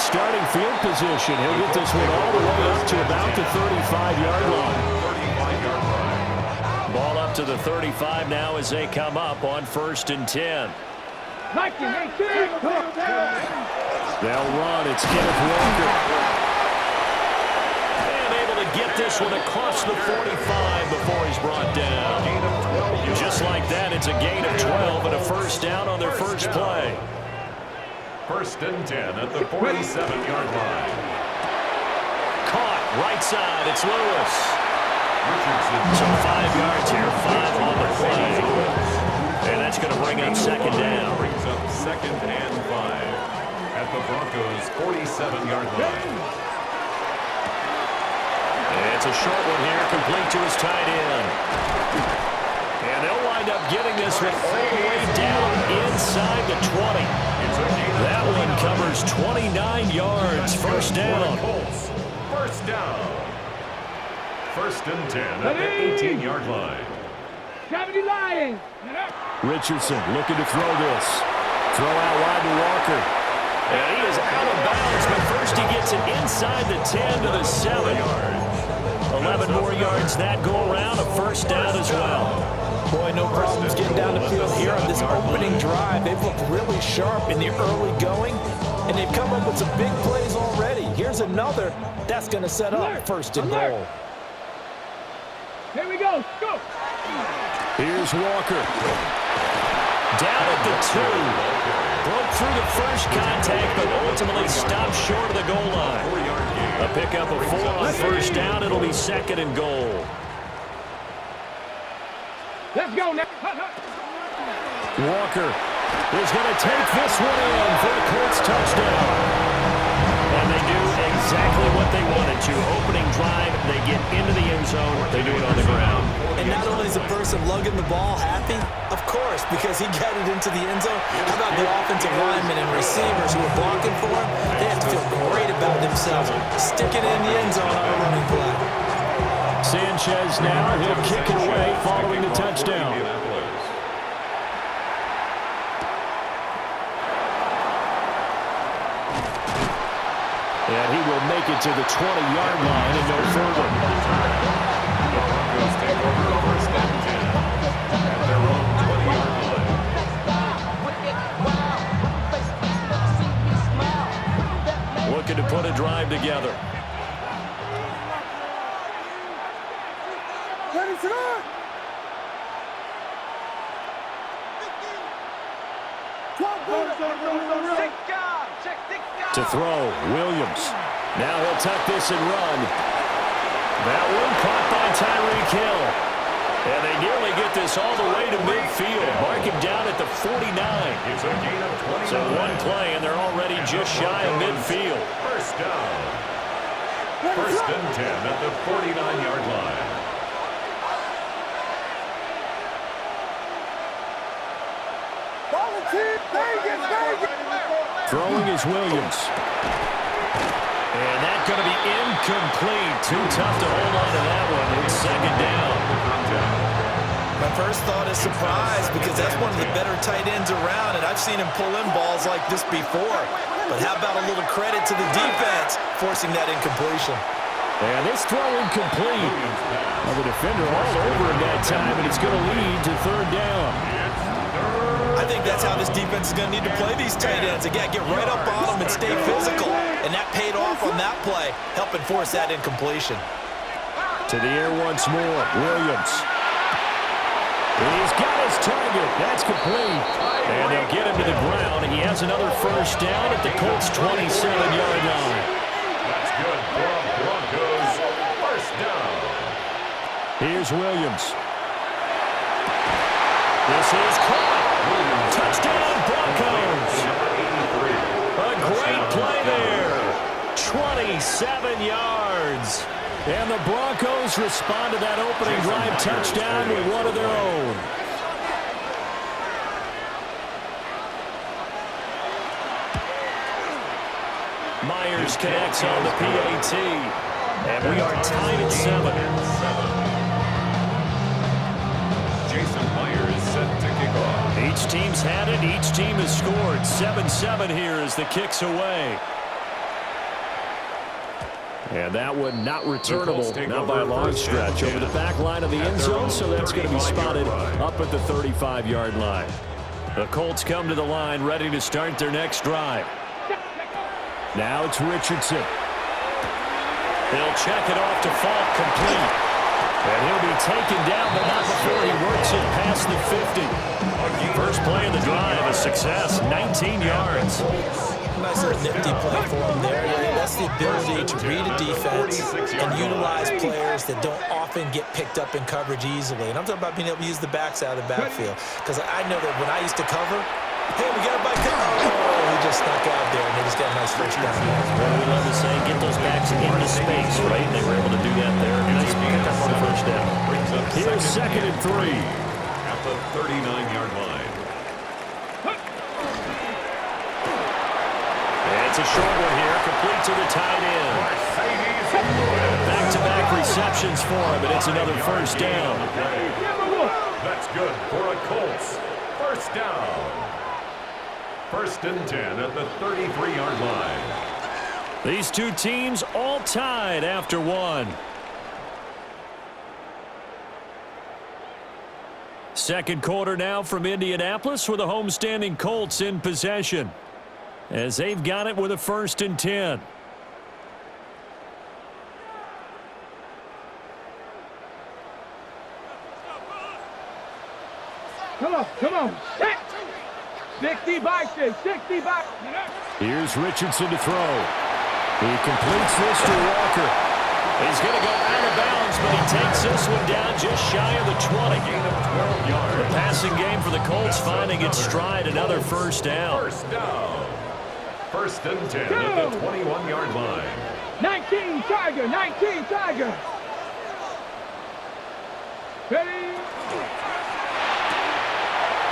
good starting field position. He'll get this one all the way up to about the 35-yard line. Ball up to the 35 now as they come up on 1st and 10. They'll run. It's Kenneth Walker. And able to get this one across the 45 before he's brought down. Just like that, it's a gain of 12 and a first down on their first play. 1st and 10 at the 47-yard line. Caught right side. It's Lewis. Richardson. So 5 yards here, 5 on the play. And that's going to bring up 2nd down. Brings up 2nd and 5 at the Broncos' 47-yard line. It's a short one here, complete to his tight end. And they'll wind up getting this one all the way down inside the 20. That one covers 29 yards. First down. First down. 1st and 10 at the 18-yard line. Richardson looking to throw this. Throw out wide to Walker. And he is out of bounds, but first he gets it inside the 10 to the 7. 11 more yards that go around. A first down as well. Boy, no problems getting down the field here on this opening drive. They've looked really sharp in the early going, and they've come up with some big plays already. Here's another. That's going to set up 1st and goal. Here we go. Go. Here's Walker. Down at the 2. Broke through the first contact, but ultimately stopped short of the goal line. A pickup of 4 on first down. It'll be 2nd and goal. Let's go now. Walker is going to take this one in for the Colts touchdown. And they do exactly what they wanted to. Opening drive, they get into the end zone. They do it on the ground. And not only is the person lugging the ball happy, of course, because he got it into the end zone. How about the offensive linemen and receivers who are blocking for him? They have to feel great about themselves, sticking in the end zone on a running play. Sanchez now, he'll kick it away following the touchdown. And he will make it to the 20-yard line and no further. The Broncos take over 1st and 10 at their own 20-yard line. Looking to put a drive together. To throw, Williams. Now he'll tuck this and run. That one caught by Tyreek Hill. And they nearly get this all the way to midfield. Mark him down at the 49. So one play, and they're already just shy of midfield. First down. 1st and 10 at the 49-yard line. Throwing is Williams. And that's going to be incomplete. Too tough to hold on to that one. It's 2nd down. My first thought is surprise because that's one of the better tight ends around, and I've seen him pull in balls like this before. But how about a little credit to the defense forcing that incompletion? And this throw incomplete. Well, the defender all over him that time, and it's going to lead to 3rd down. I think that's how this defense is going to need to play these tight ends. They got to get right up on them and stay physical. And that paid off on that play, helping force that incompletion. To the air once more, Williams. He's got his target. That's complete. And they'll get him to the ground. He has another first down at the Colts' 27-yard line. That's good for Broncos. First down. Here's Williams. This is caught. Touchdown, Broncos. A great play there. 27 yards. And the Broncos respond to that opening drive touchdown with one of their own. Myers connects on the PAT. And we are tied at 7. Jason Myers set to kick off. Each team's had it. Each team has scored. 7-7 here as the kick's away. And that one not returnable, not by a long stretch, over the back line of the end zone, so that's going to be spotted up at the 35-yard line. The Colts come to the line, ready to start their next drive. Now it's Richardson. He'll check it off to Falk, complete. And he'll be taken down, but not before he works it past the 50. First play of the drive, a success, 19 yards. Nice little nifty play for him there. That's the ability to read a defense and utilize players that don't often get picked up in coverage easily. And I'm talking about being able to use the backs out of the backfield. Because I know that when I used to cover, hey, we got a bike. Oh, he just snuck out there, and they just got a nice first down there. Well, we love to say, get those backs into space, right? And they were able to do that there. Nice pickup on the first down. Here's 2nd and 3. At the 39-yard line. It's a short one here, complete to the tight end. Back-to-back receptions for him, and it's another first down. That's good for a Colts. First down. 1st and 10 at the 33-yard line. These two teams all tied after one. Second quarter now from Indianapolis with the homestanding Colts in possession, as they've got it with a 1st and 10. Come on. 60 by 60 by. Here's Richardson to throw. He completes this to Walker. He's going to go out of bounds, but he takes this one down just shy of the 20. Gain of 12 yards. The passing game for the Colts finding its stride, another first down. First down. 1st and 10 at the 21-yard line. 19 Tiger. Ready?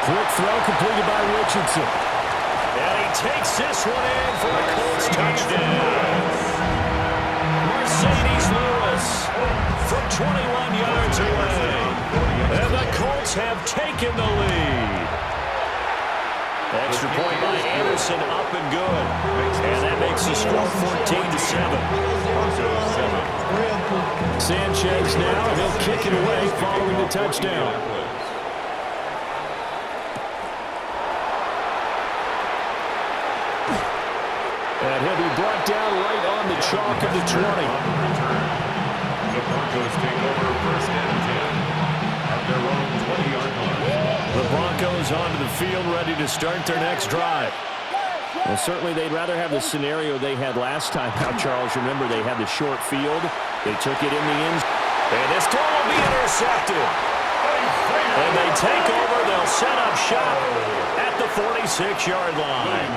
Quick throw completed by Richardson. And he takes this one in for a Colts touchdown. Mercedes Lewis from 21 yards away. And the Colts have taken the lead. Extra point by Anderson, up and good. And that makes the score 14-7. Sanchez now, he'll kick it away following the touchdown. And he'll be brought down right on the chalk of the 20. The Broncos take over 1st and 10 at their own 20-yard line. The Broncos onto the field, ready to start their next drive. Well, certainly they'd rather have the scenario they had last time. Now, Charles, remember they had the short field. They took it in the end. And this throw will be intercepted. And they take over. They'll set up shop at the 46-yard line.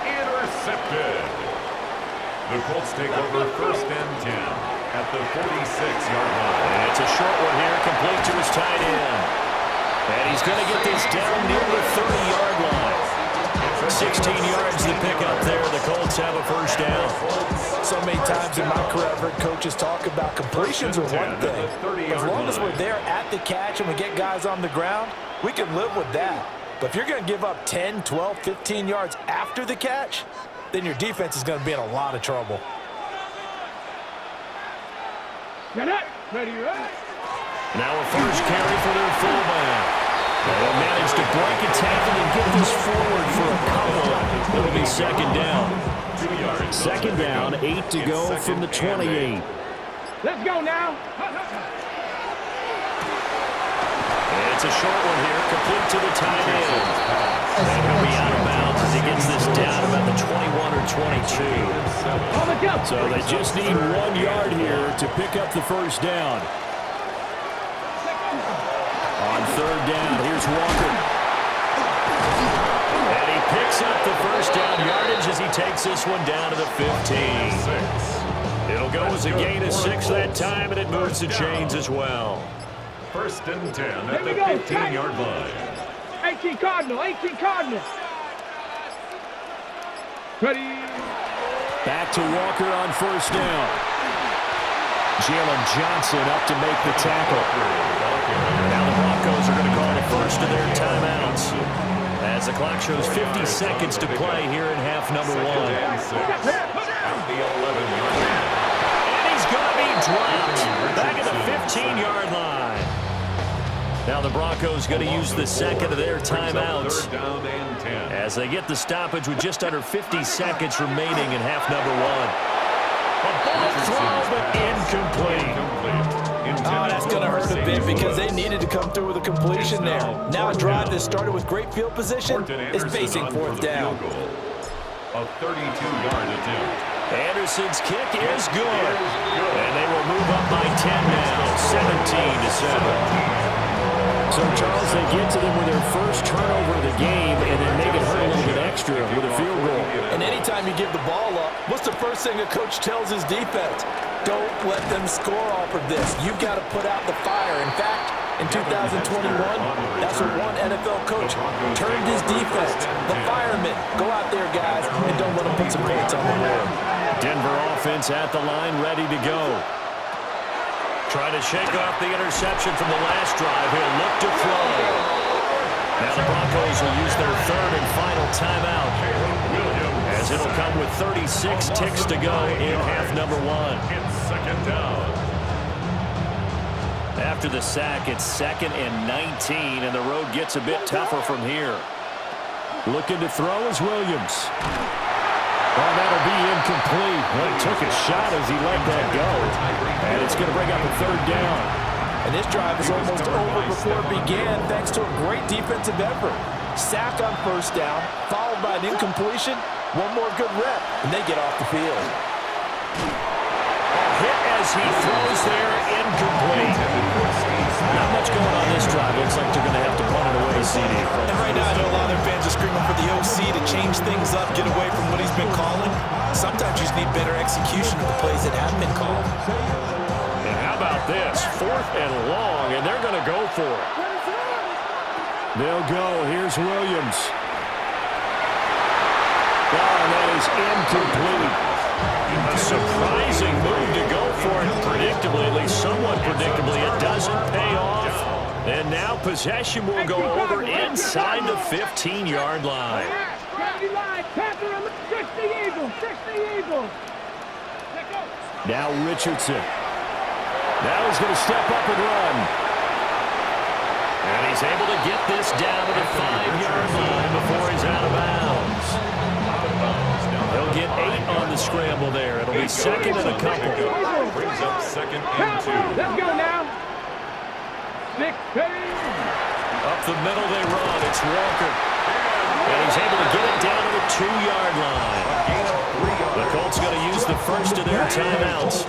Intercepted. The Colts take over 1st and 10 at the 46-yard line. And it's a short one here, complete to his tight end. And he's going to get this down near the 30-yard line. 16 yards to pick up there. The Colts have a first down. So many times in my career, I've heard coaches talk about completions are one thing. As long as we're there at the catch and we get guys on the ground, we can live with that. But if you're going to give up 10, 12, 15 yards after the catch, then your defense is going to be in a lot of trouble. Ready, right? Now a first carry for their fullback. They'll manage to break a tackle and get this forward for a couple. It'll be 2nd down. 2nd down, 8 to go from the 28. Let's go now. It's a short one here, complete to the tight end. And he'll be out of bounds as he gets this down about the 21 or 22. So they just need 1 yard here to pick up the first down. On 3rd down, here's Walker. And he picks up the first down yardage as he takes this one down to the 15. It'll go as a gain of 6 that time, and it moves the chains as well. 1st and 10 at the 15-yard line. 18 Cardinal. Ready? Back to Walker on 1st down. Jalen Johnson up to make the tackle. Now the Broncos are going to call the first of their timeouts as the clock shows 50 seconds to play here in half number 1. At the 11-yard line. dropped. Back at the 15-yard line. Now the Broncos going to use the second of their timeouts as they get the stoppage with just under 50 seconds remaining in half number one. A ball throw, but incomplete. Oh, that's going to hurt a bit because they needed to come through with a completion there. Now a drive that started with great field position is facing fourth down. A 32-yard attempt. Anderson's kick is good. And they will move up by 10 now, 17-7. So, Charles, they get to them with their first turnover of the game and then make it hurt a little bit extra with a field goal. And anytime you give the ball up, what's the first thing a coach tells his defense? Don't let them score off of this. You've got to put out the fire. In fact, in 2021, that's what one NFL coach turned his defense. The firemen. Go out there, guys, and don't let them put some points on the board. Denver offense at the line, ready to go. Trying to shake off the interception from the last drive. He'll look to throw. Now the Broncos will use their third and final timeout, as it'll come with 36 ticks to go in half number one. Second down. After the sack, it's 2nd and 19, and the road gets a bit tougher from here. Looking to throw is Williams. Oh, that'll be incomplete. Well, he took a shot as he let that go. And it's going to bring up a third down. And this drive is almost over before it began thanks to a great defensive effort. Sack on first down, followed by an incompletion. One more good rep, and they get off the field. Hit as he throws there, incomplete. Not much going on this drive. Looks like they're going to have to punt it away, CD. And right now, I know a lot of their fans are screaming for the OC to change things up, get away from what he's been calling. Sometimes you just need better execution of the plays that have been called. And how about this? 4th and long, and they're going to go for it. They'll go. Here's Williams. Oh, and that is incomplete. A surprising move to go for it predictably, at least somewhat predictably. It doesn't pay off. And now possession will go over inside the 15-yard line. Now Richardson. Now he's going to step up and run. And he's able to get this down to the 5-yard line before he's out of bounds. He'll get 8 on the scramble there. It'll be 2nd and a couple. Brings up 2nd and 2. Let's go now. 6, Up the middle they run. It's Walker. And he's able to get it down to the 2-yard line. The Colts going to use the first of their timeouts,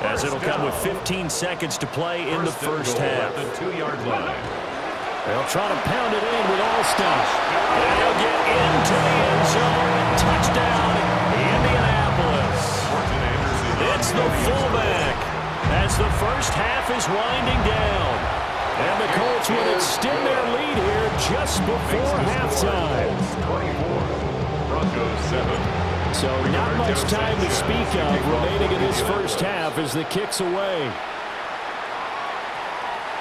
as it'll come with 15 seconds to play in the first half. The 2-yard line. They'll try to pound it in with Alston. And he'll get into the end zone. Touchdown, Indianapolis. It's the fullback as the first half is winding down. And the Colts will extend their lead here just before halftime. 24. Broncos 7. So not much time to speak of remaining in this first half as the kick's away.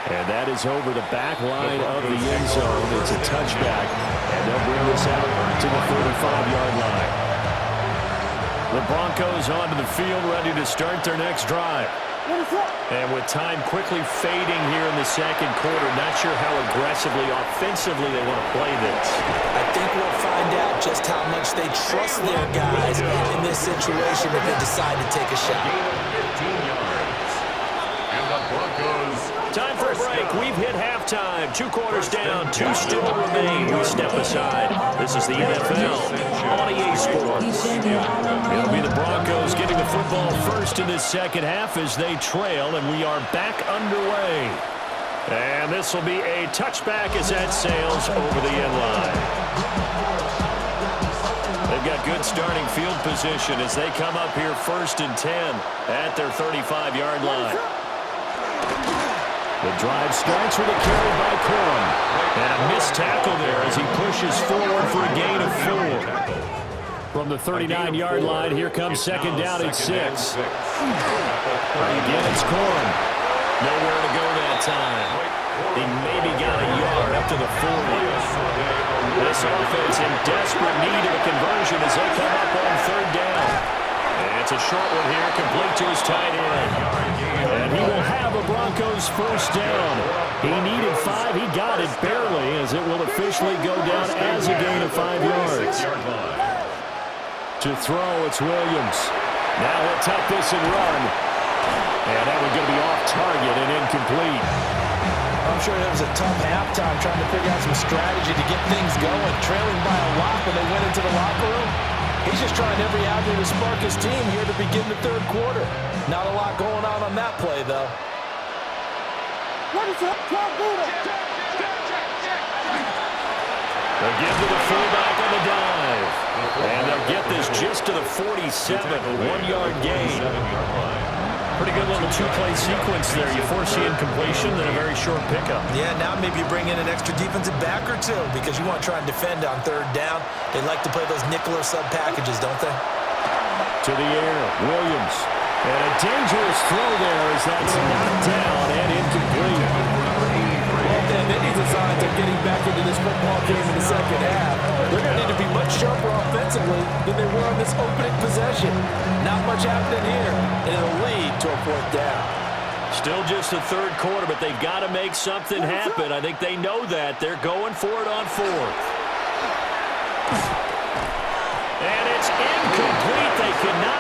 And that is over the back line of the end zone. It's a touchback, and they'll bring this out to the 35-yard line. The Broncos onto the field, ready to start their next drive. And with time quickly fading here in the second quarter, not sure how aggressively, offensively they want to play this. I think we'll find out just how much they trust their guys in this situation if they decide to take a shot. 15 yards. And the Broncos. Time for a break. We've hit halftime. 2 quarters down, 2 still remain. We step aside. This is the NFL on EA Sports. It'll be the Broncos getting the football first in this second half as they trail, and we are back underway. And this will be a touchback as that sails over the end line. They've got good starting field position as they come up here 1st and 10 at their 35-yard line. The drive starts with a carry by Corum. And a missed tackle there as he pushes forward for a gain of 4. From the 39-yard line, here comes 2nd down and 6. Again, it's Corum. Nowhere to go that time. He maybe got a yard up to the 40. This offense in desperate need of a conversion as they come up on 3rd down. And It's a short one here, complete to his tight end. And he will have a Broncos first down. He needed 5. He got it barely, as it will officially go down as a gain of 5 yards. To throw, it's Williams. Now he'll tuck this and run. And that one's going to be off target and incomplete. I'm sure it was a tough halftime trying to figure out some strategy to get things going. Trailing by a lot when they went into the locker room. He's just trying every avenue to spark his team here to begin the third quarter. Not a lot going on that play, though. What is up, They'll give to the fullback on the dive. And they'll get this just to the 47. 1-yard gain. Pretty good little two-play sequence there. You force the incompletion, then a very short pickup. Yeah, now maybe you bring in an extra defensive back or two because you want to try and defend on third down. They like to play those nickel or sub packages, don't they? To the air, Williams. And a dangerous throw there as that's knocked down and incomplete. Well, then, any designs of getting back into this football game in the second half, they're going to need to be much sharper offensively than they were on this opening possession. Not much happening here, and it'll lead to a fourth down. Still just the third quarter, but they've got to make something happen. I think they know that. They're going for it on fourth. And it's incomplete. They cannot